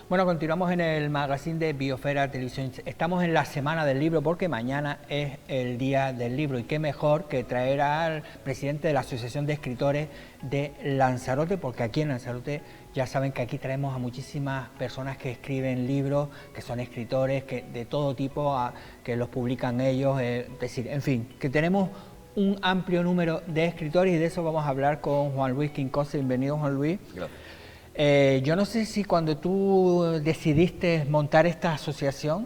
Bueno, continuamos en el magazine de Biosfera Televisión. Estamos en la Semana del Libro porque mañana es el Día del Libro y qué mejor que traer al presidente de la Asociación de Escritores de Lanzarote, porque aquí en Lanzarote ya saben que aquí traemos a muchísimas personas que escriben libros, que son escritores, que de todo tipo, que los publican ellos, es decir, en fin, que tenemos un amplio número de escritores y de eso vamos a hablar con Juan Luis Quincoce. Bienvenido, Juan Luis. Gracias. Yo no sé si cuando tú decidiste montar esta asociación,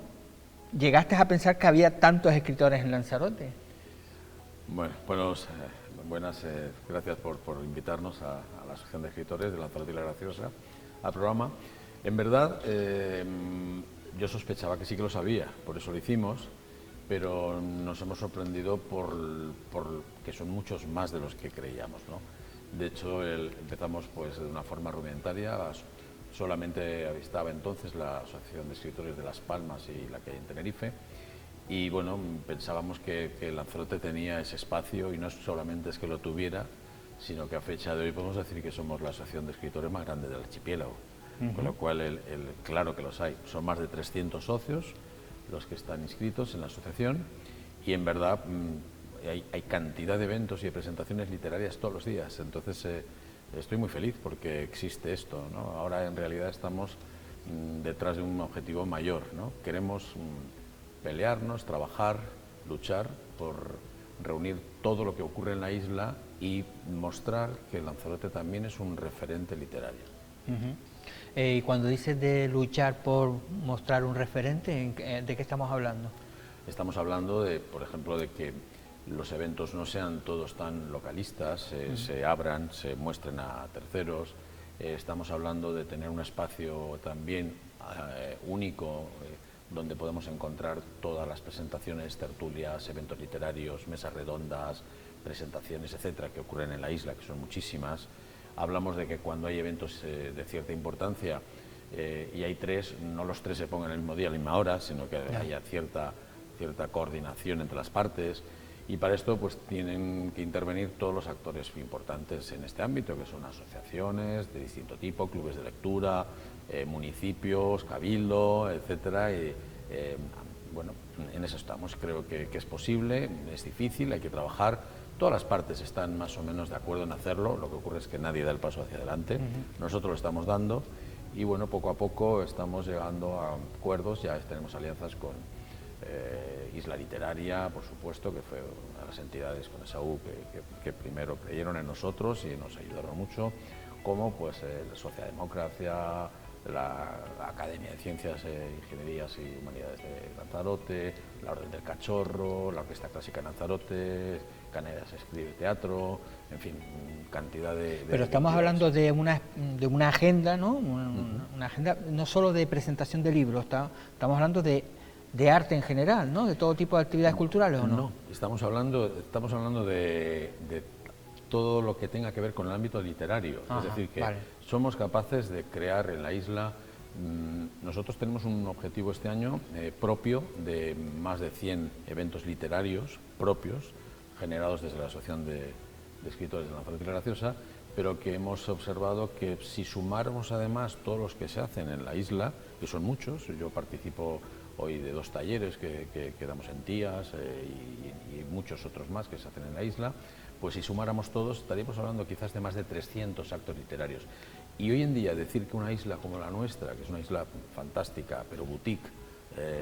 llegaste a pensar que había tantos escritores en Lanzarote. Bueno, buenas, gracias por invitarnos a la Asociación de Escritores de Lanzarote y La Graciosa al programa. En verdad, yo sospechaba que sí que lo sabía, por eso lo hicimos, pero nos hemos sorprendido por que son muchos más de los que creíamos, ¿no? De hecho, empezamos pues de una forma rudimentaria, solamente estaba entonces la Asociación de Escritores de Las Palmas y la que hay en Tenerife, y bueno, pensábamos que Lanzarote tenía ese espacio y no solamente es que lo tuviera, sino que a fecha de hoy podemos decir que somos la asociación de escritores más grande del archipiélago, con lo cual claro que los hay, son más de 300 socios los que están inscritos en la asociación y en verdad hay cantidad de eventos y de presentaciones literarias todos los días, entonces estoy muy feliz porque existe esto, ¿no? Ahora en realidad estamos detrás de un objetivo mayor, ¿no? Queremos pelearnos, trabajar, luchar por reunir todo lo que ocurre en la isla y mostrar que Lanzarote también es un referente literario. Y cuando dices de luchar por mostrar un referente, ¿de qué estamos hablando? Estamos hablando de, por ejemplo, de que los eventos no sean todos tan localistas, se abran, se muestren a terceros. Estamos hablando de tener un espacio también único donde podemos encontrar todas las presentaciones, tertulias, eventos literarios, mesas redondas, presentaciones, etcétera, que ocurren en la isla, que son muchísimas. Hablamos de que cuando hay eventos de cierta importancia y hay tres, no los tres se pongan el mismo día, a la misma hora, sino que haya cierta coordinación entre las partes. Y para esto pues tienen que intervenir todos los actores importantes en este ámbito, que son asociaciones de distinto tipo, clubes de lectura, municipios, cabildo, etcétera. Y, bueno, en eso estamos. Creo que es posible, es difícil, hay que trabajar. Todas las partes están más o menos de acuerdo en hacerlo, lo que ocurre es que nadie da el paso hacia adelante. Nosotros lo estamos dando y bueno, poco a poco estamos llegando a acuerdos, ya tenemos alianzas con Isla Literaria, por supuesto, que fue una de las entidades con ESAU que primero creyeron en nosotros y nos ayudaron mucho, como pues la Socialdemocracia, la Academia de Ciencias, Ingenierías y Humanidades de Lanzarote, la Orden del Cachorro, la Orquesta Clásica de Lanzarote, Canedas Escribe Teatro, en fin, cantidad de... Pero estamos hablando de una agenda, ¿no? Una agenda no solo de presentación de libros, estamos hablando de arte en general, ¿no? De todo tipo de actividades culturales, ¿o no? No, estamos hablando de todo lo que tenga que ver con el ámbito literario. Es decir, que somos capaces de crear en la isla. Nosotros tenemos un objetivo este año propio de más de 100 eventos literarios propios, generados desde la Asociación de Escritores de Lanzarote y La Graciosa, pero que hemos observado que si sumáramos además todos los que se hacen en la isla, que son muchos, yo participo hoy de 2 talleres que damos en Tías y muchos otros más que se hacen en la isla, pues si sumáramos todos estaríamos hablando quizás de más de 300 actos literarios. Y hoy en día decir que una isla como la nuestra, que es una isla fantástica, pero boutique,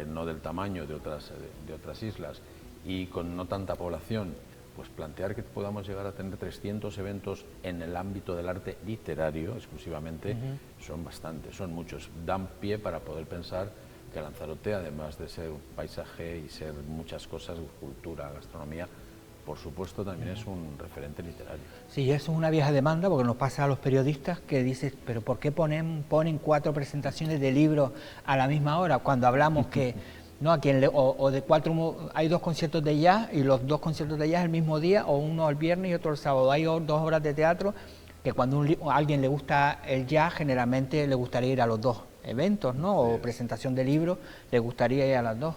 no del tamaño de otras islas y con no tanta población, pues plantear que podamos llegar a tener 300 eventos en el ámbito del arte literario exclusivamente, son bastantes, son muchos. Dan pie para poder pensar que Lanzarote, además de ser un paisaje y ser muchas cosas, cultura, gastronomía, por supuesto también es un referente literario. Sí, eso es una vieja demanda porque nos pasa a los periodistas que dices, pero ¿por qué ponen 4 presentaciones de libros a la misma hora? Cuando hablamos que no hay 2 conciertos de jazz y los 2 conciertos de jazz el mismo día, o uno el viernes y otro el sábado. Hay 2 obras de teatro que cuando a alguien le gusta el jazz, generalmente le gustaría ir a los 2 eventos, ¿no? O presentación de libros, le gustaría ir a las 2.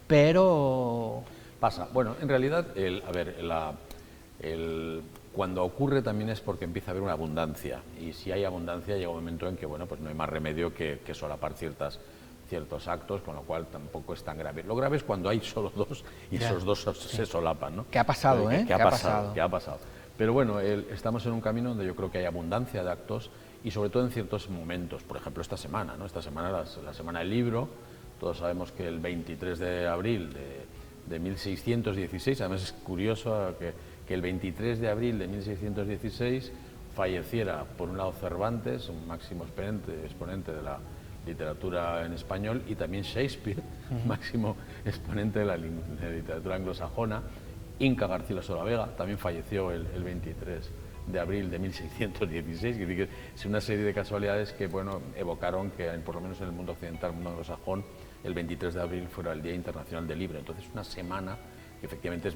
Pero pasa. Bueno, en realidad, cuando ocurre también es porque empieza a haber una abundancia, y si hay abundancia llega un momento en que, bueno, pues no hay más remedio que solapar ciertos actos, con lo cual tampoco es tan grave. Lo grave es cuando hay solo dos y esos dos se solapan, ¿no? ¿Qué ha pasado, ¿Qué ha pasado? ¿Qué ha pasado? Pero bueno, estamos en un camino donde yo creo que hay abundancia de actos, y sobre todo en ciertos momentos. Por ejemplo, esta semana, ¿no? Esta semana, la semana del libro. Todos sabemos que el 23 de abril de 1616, además es curioso que el 23 de abril de 1616 falleciera, por un lado, Cervantes, un máximo exponente de la literatura en español, y también Shakespeare, máximo exponente de la literatura anglosajona. Inca Garcilaso de la Vega también falleció el 23 de abril de 1616, que es una serie de casualidades que, bueno, evocaron que, por lo menos en el mundo occidental, el mundo anglosajón, el 23 de abril fuera el Día Internacional del Libro. Entonces, una semana que efectivamente es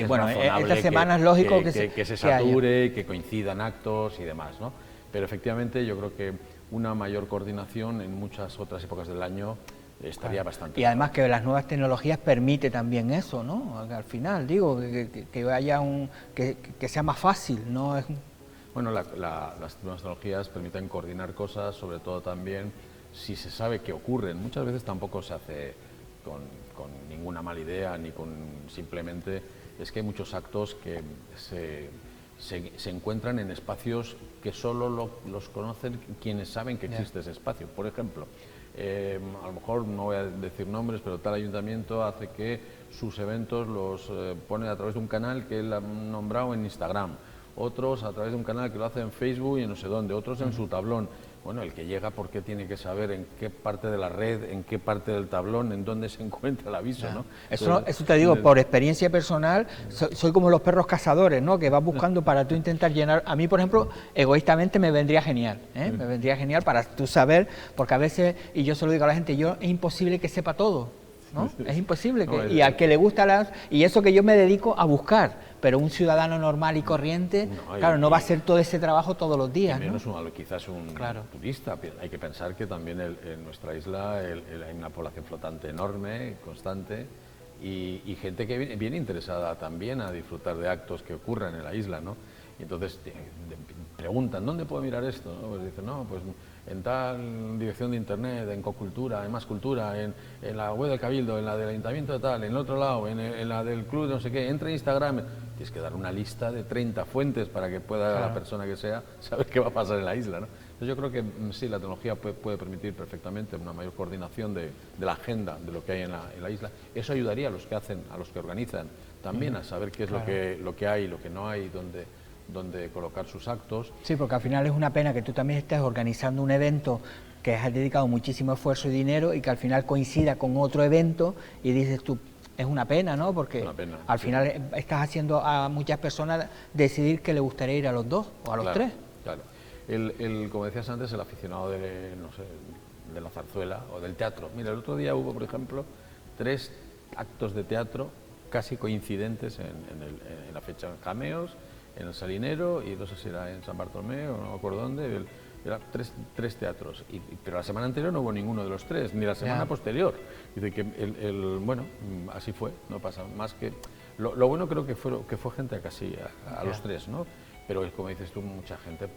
bueno, razonable, esta semana es lógico que se sature, que coincidan actos y demás, ¿no? Pero efectivamente yo creo que una mayor coordinación en muchas otras épocas del año estaría bastante. Y además que las nuevas tecnologías permite también eso, ¿no? Al final, digo, que haya que sea más fácil, ¿no? Bueno, las nuevas tecnologías permiten coordinar cosas, sobre todo también si se sabe que ocurren. Muchas veces tampoco se hace con ninguna mala idea, ni simplemente es que hay muchos actos que se encuentran en espacios que solo los conocen quienes saben que existe ese espacio. Por ejemplo, a lo mejor no voy a decir nombres, pero tal ayuntamiento hace que sus eventos los pone a través de un canal que él ha nombrado en Instagram, otros a través de un canal que lo hace en Facebook y en no sé dónde, otros en su tablón. Bueno, el que llega, ¿por qué tiene que saber en qué parte de la red, en qué parte del tablón, en dónde se encuentra el aviso, ¿no? Eso te digo, por experiencia personal, soy como los perros cazadores, ¿no? Que vas buscando para tú intentar llenar. A mí, por ejemplo, egoístamente me vendría genial, ¿eh? Me vendría genial para tú saber, porque a veces, y yo se lo digo a la gente, es imposible que sepa todo, ¿no? Es imposible. Y al que le gusta y eso que yo me dedico a buscar, pero un ciudadano normal y corriente, claro, no va a hacer todo ese trabajo todos los días, ¿no? Menos quizás un turista. Hay que pensar que también en nuestra isla hay una población flotante enorme, constante, y gente que viene interesada también a disfrutar de actos que ocurran en la isla, ¿no? Y entonces preguntan, ¿dónde puedo mirar esto? ¿No? Pues dicen, no, pues en tal dirección de internet, en Cocultura, en Más Cultura, en la web del Cabildo, en la del Ayuntamiento de tal, en el otro lado, en la del club de no sé qué, entra en Instagram. Tienes que dar una lista de 30 fuentes para que pueda la persona que sea saber qué va a pasar en la isla, ¿no? Entonces yo creo que sí, la tecnología puede permitir perfectamente una mayor coordinación de la agenda de lo que hay en la isla. Eso ayudaría a los que hacen, a los que organizan, también a saber qué es lo que hay, lo que no hay, dónde colocar sus actos. Sí, porque al final es una pena que tú también estés organizando un evento que has dedicado muchísimo esfuerzo y dinero y que al final coincida con otro evento y dices tú, es una pena, ¿no? Porque al final estás haciendo a muchas personas decidir que le gustaría ir a los dos o a los tres. Claro. Como decías antes, el aficionado de la zarzuela o del teatro. Mira, el otro día hubo, por ejemplo, 3 actos de teatro casi coincidentes en la fecha, en Jameos, en el Salinero, y no sé si era en San Bartolomé o no me acuerdo dónde. Eran 3 teatros, pero la semana anterior no hubo ninguno de los 3, ni la semana posterior. Dice que bueno, así fue, no pasa más que... Lo bueno creo que fue gente casi a los 3, ¿no? Pero como dices tú, mucha gente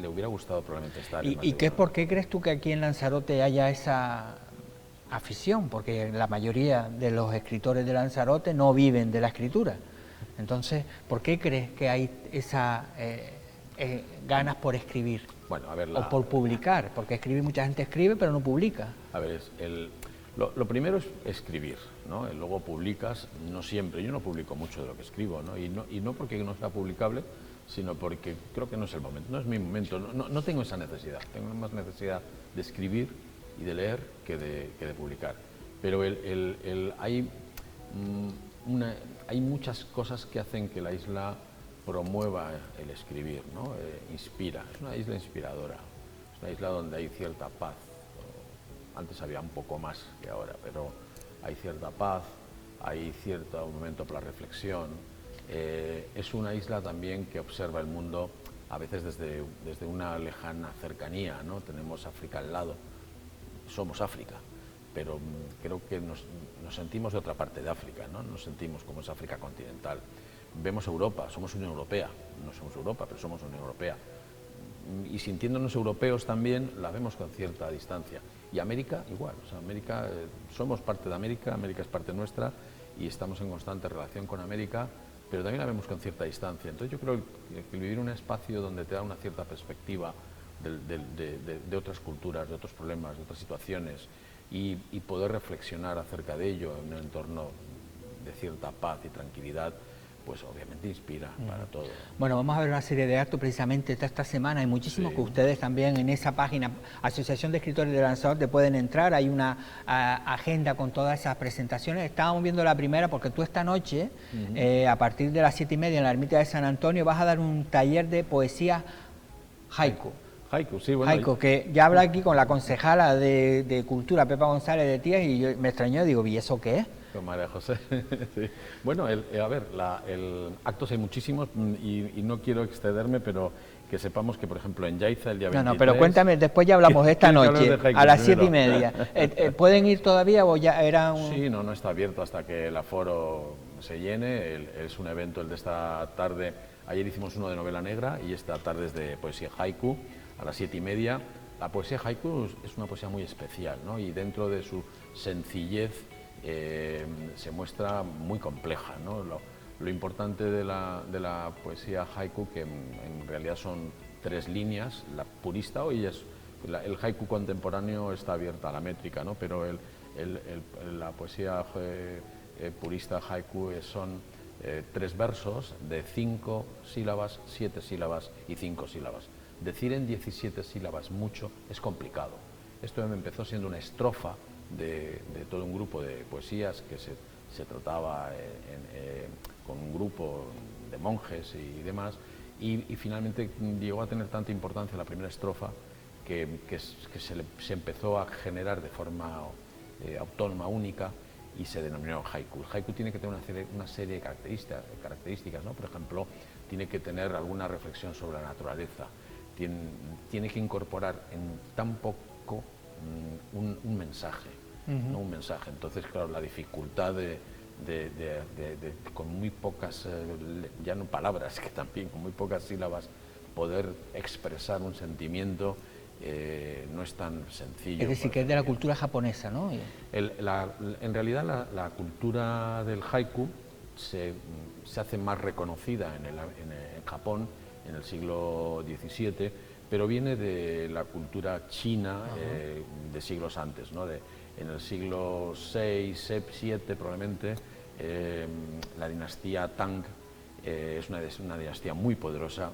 le hubiera gustado probablemente estar. ¿Y por qué crees tú que aquí en Lanzarote haya esa afición? Porque la mayoría de los escritores de Lanzarote no viven de la escritura. Entonces, ¿por qué crees que hay esa ganas por escribir? Bueno, a ver, o por publicar, porque mucha gente escribe pero no publica. A ver, lo primero es escribir, ¿no? Y luego publicas, no siempre. Yo no publico mucho de lo que escribo, ¿no? Y no porque no sea publicable, sino porque creo que no es el momento, no es mi momento, no tengo esa necesidad. Tengo más necesidad de escribir y de leer que de publicar. Pero hay muchas cosas que hacen que la isla promueva el escribir, ¿no? Inspira, es una isla inspiradora, es una isla donde hay cierta paz. Antes había un poco más que ahora, pero hay cierta paz, hay cierto momento para la reflexión. Es una isla también que observa el mundo a veces desde una lejana cercanía, ¿no? Tenemos África al lado, somos África, pero creo que nos sentimos de otra parte de África, ¿no? Nos sentimos como es África continental. vemos Europa, somos Unión Europea, no somos Europa, pero somos Unión Europea. Y sintiéndonos europeos también, la vemos con cierta distancia. Y América igual, o sea, América, somos parte de América, América es parte nuestra y estamos en constante relación con América, pero también la vemos con cierta distancia. Entonces yo creo que vivir un espacio donde te da una cierta perspectiva de otras culturas, de otros problemas, de otras situaciones y poder reflexionar acerca de ello en un entorno de cierta paz y tranquilidad, pues obviamente inspira para todo. Bueno, vamos a ver una serie de actos precisamente esta semana. Hay muchísimos que ustedes también en esa página, Asociación de Escritores de Lanzarote, pueden entrar. Hay una agenda con todas esas presentaciones. Estábamos viendo la primera porque tú esta noche, a partir de las 7:30 en la Ermita de San Antonio, vas a dar un taller de poesía haiku. Haiku, sí, bueno. Haiku, que ya habla aquí con la concejala de Cultura, Pepa González de Tías, y yo me extrañó, digo, ¿y eso qué es? Con María José. Sí. Bueno, a ver, actos hay muchísimos y no quiero excederme, pero que sepamos que, por ejemplo, en Yaiza el día 23... No, pero cuéntame, después ya hablamos esta noche, a las 7:30. ¿Pueden ir todavía o ya era un...? Sí, no está abierto hasta que el aforo se llene. Es un evento, el de esta tarde. Ayer hicimos uno de novela negra y esta tarde es de poesía haiku, a las 7:30. La poesía haiku es una poesía muy especial, ¿no? Y dentro de su sencillez se muestra muy compleja, ¿no? Lo importante de la poesía haiku, que en realidad son 3 líneas, la purista, hoy el haiku contemporáneo está abierta a la métrica, ¿no? Pero la poesía purista haiku son 3 versos de 5 sílabas, 7 sílabas y 5 sílabas. Decir en 17 sílabas mucho es complicado. Esto empezó siendo una estrofa de todo un grupo de poesías que se trataba con un grupo de monjes y demás, y finalmente llegó a tener tanta importancia la primera estrofa que se empezó a generar de forma autónoma, única, y se denominó haiku. El haiku tiene que tener una serie de características, ¿no? Por ejemplo, tiene que tener alguna reflexión sobre la naturaleza, tiene que incorporar en tan poco un mensaje, ¿no? Un mensaje. Entonces, claro, la dificultad con muy pocas, ya no palabras, que también con muy pocas sílabas, poder expresar un sentimiento no es tan sencillo. Es decir, que es de la cultura japonesa, ¿no? En realidad la cultura del haiku se hace más reconocida en Japón en el siglo XVII, pero viene de la cultura china de siglos antes, ¿no? En el siglo VI, VII probablemente, la dinastía Tang es una dinastía muy poderosa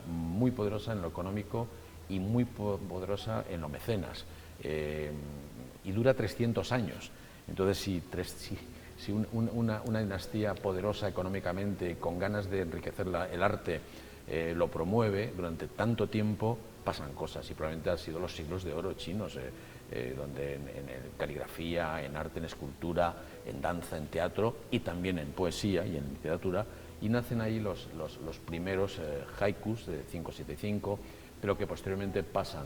en lo económico y muy poderosa en lo mecenas, y dura 300 años. Entonces, si una dinastía poderosa económicamente, con ganas de enriquecer el arte, lo promueve durante tanto tiempo, pasan cosas, y probablemente han sido los siglos de oro chinos, donde en caligrafía, en arte, en escultura, en danza, en teatro y también en poesía y en literatura, y nacen ahí los primeros haikus de 575, pero que posteriormente pasan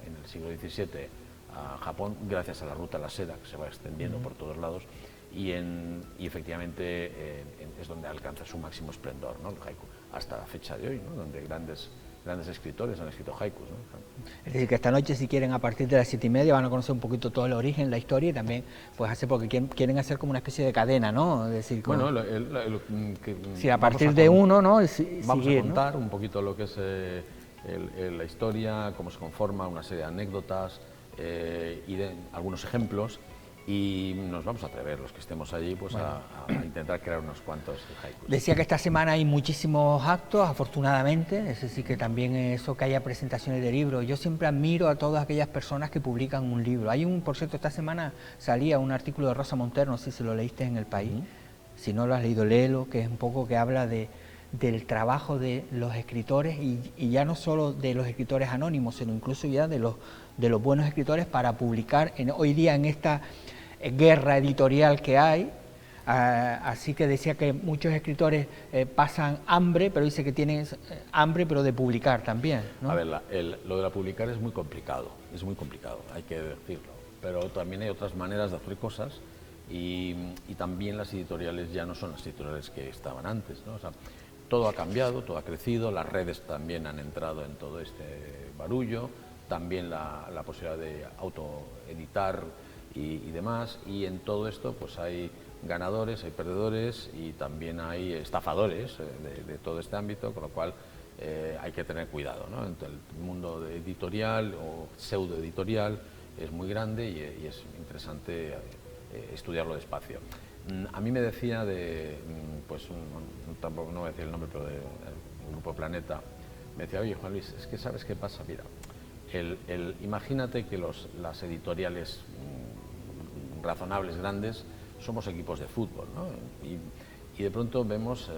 en el siglo XVII a Japón gracias a la ruta de la seda, que se va extendiendo por todos lados, y efectivamente es donde alcanza su máximo esplendor, ¿no? El haiku, hasta la fecha de hoy, ¿no? Donde grandes escritores han escrito haikus, ¿no? Es decir, que esta noche, si quieren, a partir de las 7:30, van a conocer un poquito todo el origen, la historia, y también pues hacer, porque quieren hacer como una especie de cadena, ¿no? Es decir, como, bueno, si a partir de uno, ¿no? Vamos seguir, a contar, ¿no? un poquito lo que es la historia, cómo se conforma, una serie de anécdotas y de algunos ejemplos, y nos vamos a atrever, los que estemos allí, pues a intentar crear unos cuantos haikus. Decía que esta semana hay muchísimos actos, afortunadamente, es decir, que también eso, que haya presentaciones de libros. Yo siempre admiro a todas aquellas personas que publican un libro. Por cierto, esta semana salía un artículo de Rosa Montero, no sé si lo leíste en El País, si no lo has leído, léelo, que es un poco que habla del trabajo de los escritores, y ya no solo de los escritores anónimos, sino incluso ya de los buenos escritores para publicar hoy día en esta guerra editorial que hay. Así que decía que muchos escritores pasan hambre, pero dice que tienen hambre pero de publicar también, ¿no? A ver, lo de la publicar es muy complicado, hay que decirlo, pero también hay otras maneras de hacer cosas y también las editoriales ya no son las editoriales que estaban antes, ¿no? O sea, todo ha cambiado, todo ha crecido, las redes también han entrado en todo este barullo, también la posibilidad de autoeditar y demás, y en todo esto pues hay ganadores, hay perdedores y también hay estafadores de todo este ámbito, con lo cual hay que tener cuidado, ¿no? El mundo editorial o pseudoeditorial es muy grande y es interesante estudiarlo despacio. A mí me decía pues tampoco no voy a decir el nombre, pero del Grupo Planeta, me decía, oye Juan Luis, es que ¿sabes qué pasa? Mira, imagínate que las editoriales razonables, grandes, somos equipos de fútbol, ¿no? Y de pronto vemos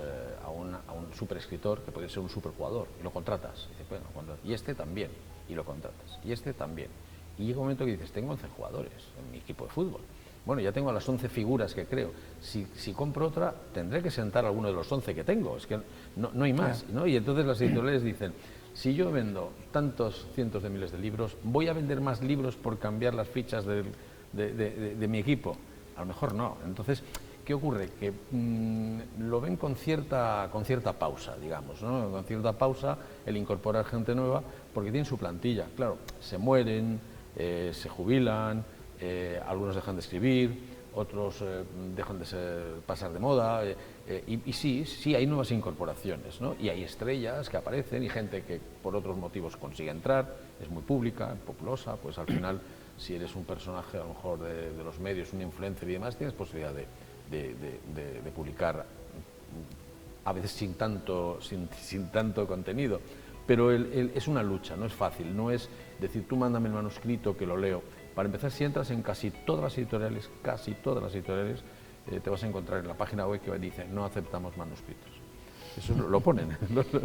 a un superescritor que puede ser un superjugador y lo contratas. Y, dices, bueno, y este también, y lo contratas. Y este también. Y llega un momento que dices, tengo 11 jugadores en mi equipo de fútbol. Bueno, ya tengo las 11 figuras que creo. Si compro otra, tendré que sentar a alguno de los 11 que tengo. Es que no hay más, ¿no? Y entonces las editoriales dicen, si yo vendo tantos cientos de miles de libros, ¿voy a vender más libros por cambiar las fichas de mi equipo? A lo mejor no. Entonces, ¿qué ocurre? Que lo ven con cierta pausa, digamos, ¿no? Con cierta pausa el incorporar gente nueva, porque tienen su plantilla. Claro, se mueren, se jubilan, algunos dejan de escribir, otros dejan de pasar de moda, y sí, hay nuevas incorporaciones, ¿no? Y hay estrellas que aparecen y gente que por otros motivos consigue entrar, es muy pública, populosa, pues al final, si eres un personaje a lo mejor de los medios, un influencer y demás, tienes posibilidad de publicar, a veces sin tanto contenido, pero es una lucha, no es fácil, no es decir, tú mándame el manuscrito que lo leo. Para empezar, si entras en casi todas las editoriales, te vas a encontrar en la página web que dice no aceptamos manuscritos. Eso lo ponen.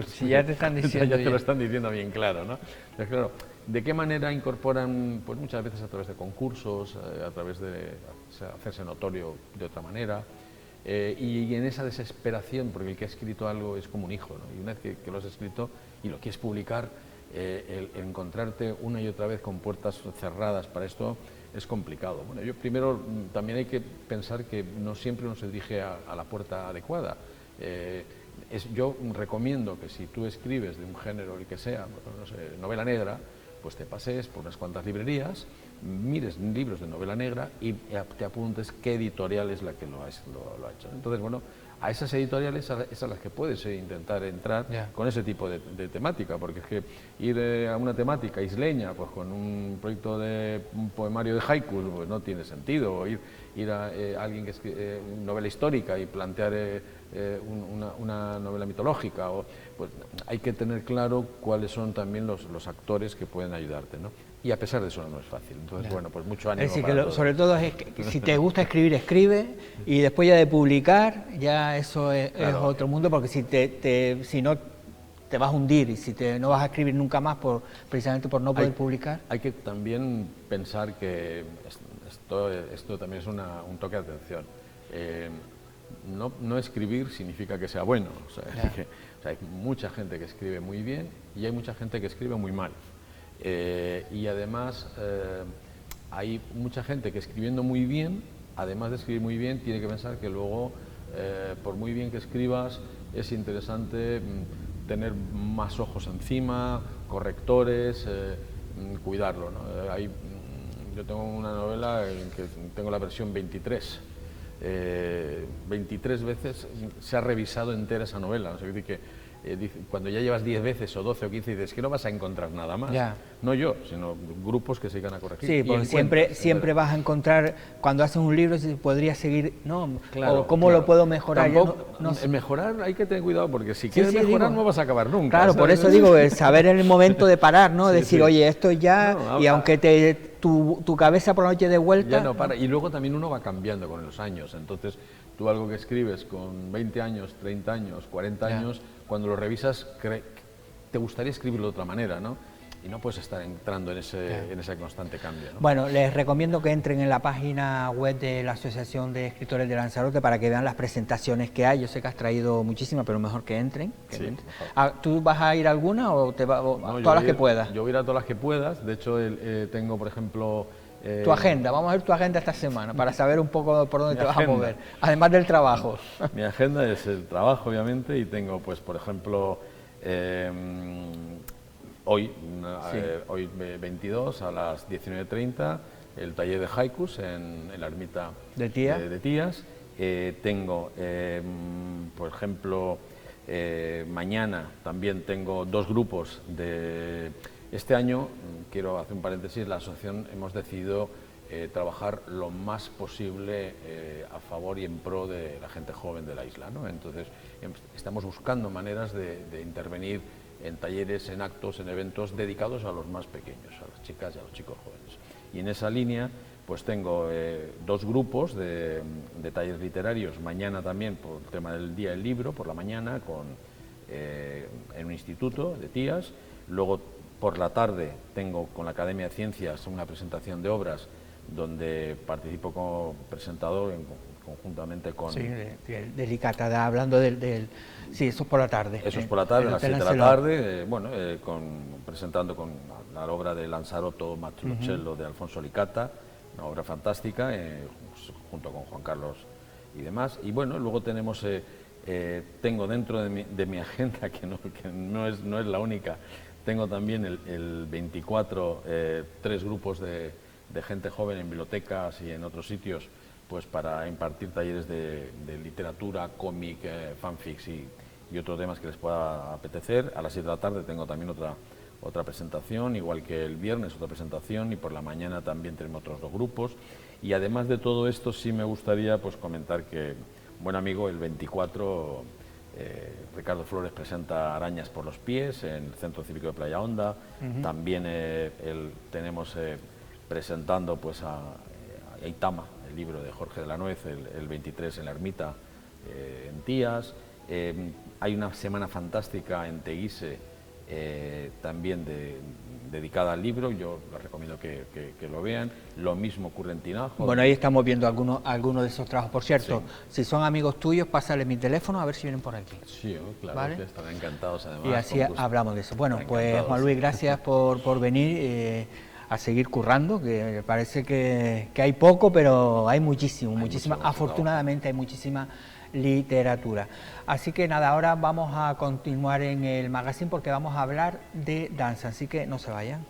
Si ya te están diciendo. Ya te lo están diciendo bien claro, ¿no? Entonces, claro, ¿de qué manera incorporan? Pues muchas veces a través de concursos, a través de hacerse notorio de otra manera, y en esa desesperación, porque el que ha escrito algo es como un hijo, ¿no? Y una vez que lo has escrito y lo quieres publicar, el encontrarte una y otra vez con puertas cerradas para esto es complicado. Bueno, yo primero también hay que pensar que no siempre uno se dirige a la puerta adecuada. Yo recomiendo que si tú escribes de un género, el que sea, no sé, novela negra, pues te pases por unas cuantas librerías, mires libros de novela negra y te apuntes qué editorial es la que lo ha hecho. Entonces, bueno, a esas editoriales es a las que puedes intentar entrar con ese tipo de temática, porque es que ir a una temática isleña, pues con un proyecto de un poemario de haikus, pues no tiene sentido, o ir a alguien que escribe novela histórica y plantear una novela mitológica, pues hay que tener claro cuáles son también los actores que pueden ayudarte, ¿no? Y a pesar de eso no es fácil. Entonces, bueno, pues mucho ánimo. Es decir, para todos. sobre todo es que si te gusta escribir, escribe, y después ya de publicar, ya eso es otro mundo, porque si no te vas a hundir y si no vas a escribir nunca más precisamente por no poder publicar. Hay que también pensar que esto también es un toque de atención. No escribir significa que sea bueno. O sea, hay mucha gente que escribe muy bien y hay mucha gente que escribe muy mal. Y además hay mucha gente que escribiendo muy bien, además de escribir muy bien, tiene que pensar que luego, por muy bien que escribas, es interesante tener más ojos encima, correctores, cuidarlo, ¿no? Yo tengo una novela en que tengo la versión 23. 23 veces se ha revisado entera esa novela, o sea, cuando ya llevas 10 veces o 12 o 15 dices que no vas a encontrar nada más, no yo, sino grupos que se igan a corregir. Sí, porque siempre vas a encontrar, cuando haces un libro, si podrías seguir, ¿no? Claro, o cómo lo puedo mejorar. Mejorar hay que tener cuidado, porque si quieres mejorar no vas a acabar nunca. Claro, ¿sabes? Por eso digo, saber en el momento de parar, ¿no? Decir, oye, esto ya, y aunque tu cabeza por la noche de vuelta. Ya no para. Y luego también uno va cambiando con los años, entonces tú algo que escribes con 20 años, 30 años, 40 años, cuando lo revisas te gustaría escribirlo de otra manera, ¿no? Y no puedes estar entrando en ese constante cambio, ¿no? Bueno, les recomiendo que entren en la página web de la Asociación de Escritores de Lanzarote para que vean las presentaciones que hay. Yo sé que has traído muchísimas, pero mejor que entren. ¿Tú vas a ir a alguna o todas las que puedas? Yo voy a ir a todas las que puedas. De hecho, tengo, por ejemplo, Tu agenda, vamos a ver tu agenda esta semana para saber un poco por dónde te vas a agenda. mover, además del trabajo. Mi agenda es el trabajo, obviamente, y tengo, pues, por ejemplo, hoy 22 a las 19:30, el taller de haikus en la ermita ¿De Tías? de Tías. Tengo, por ejemplo, mañana también tengo 2 grupos de... Este año, quiero hacer un paréntesis, la asociación hemos decidido trabajar lo más posible a favor y en pro de la gente joven de la isla, ¿no? Entonces, estamos buscando maneras de intervenir en talleres, en actos, en eventos dedicados a los más pequeños, a las chicas y a los chicos jóvenes. Y en esa línea, pues tengo 2 grupos de talleres literarios, mañana también por el tema del Día del Libro, por la mañana, en un instituto de Tías. Luego, por la tarde, tengo con la Academia de Ciencias una presentación de obras donde participo como presentador conjuntamente con... Sí, delicada, hablando sí, eso es por la tarde. Eso es por la tarde, a las 7 de la tarde, presentando con la obra de Lanzaroto Matruccello de Alfonso Licata, una obra fantástica, junto con Juan Carlos y demás. Y bueno, luego tenemos, tengo dentro de mi agenda, que no es la única, tengo también el 24 3 grupos de gente joven en bibliotecas y en otros sitios, pues para impartir talleres de literatura, cómic, fanfics y otros temas que les pueda apetecer. A las 7 de la tarde tengo también otra presentación, igual que el viernes otra presentación, y por la mañana también tenemos otros 2 grupos. Y además de todo esto, sí me gustaría, pues, comentar que un buen amigo, el 24, Ricardo Flores presenta Arañas por los pies en el Centro Cívico de Playa Honda. También tenemos presentando, pues, a Aitama, el libro de Jorge de la Nuez, el 23 en la ermita en Tías. Hay una semana fantástica en Teguise, también dedicada al libro. Yo les recomiendo que lo vean. Lo mismo ocurre en Tinajo. Bueno, ahí estamos viendo algunos de esos trabajos. Por cierto, si son amigos tuyos, pásales mi teléfono a ver si vienen por aquí. Sí, claro, ¿vale? Que estarán encantados además. Y así hablamos de eso. Bueno, pues Juan Luis, gracias por venir a seguir currando, que parece que hay poco, pero hay muchísima, afortunadamente hay muchísima literatura. Así que nada, ahora vamos a continuar en el magazine porque vamos a hablar de danza, así que no se vayan.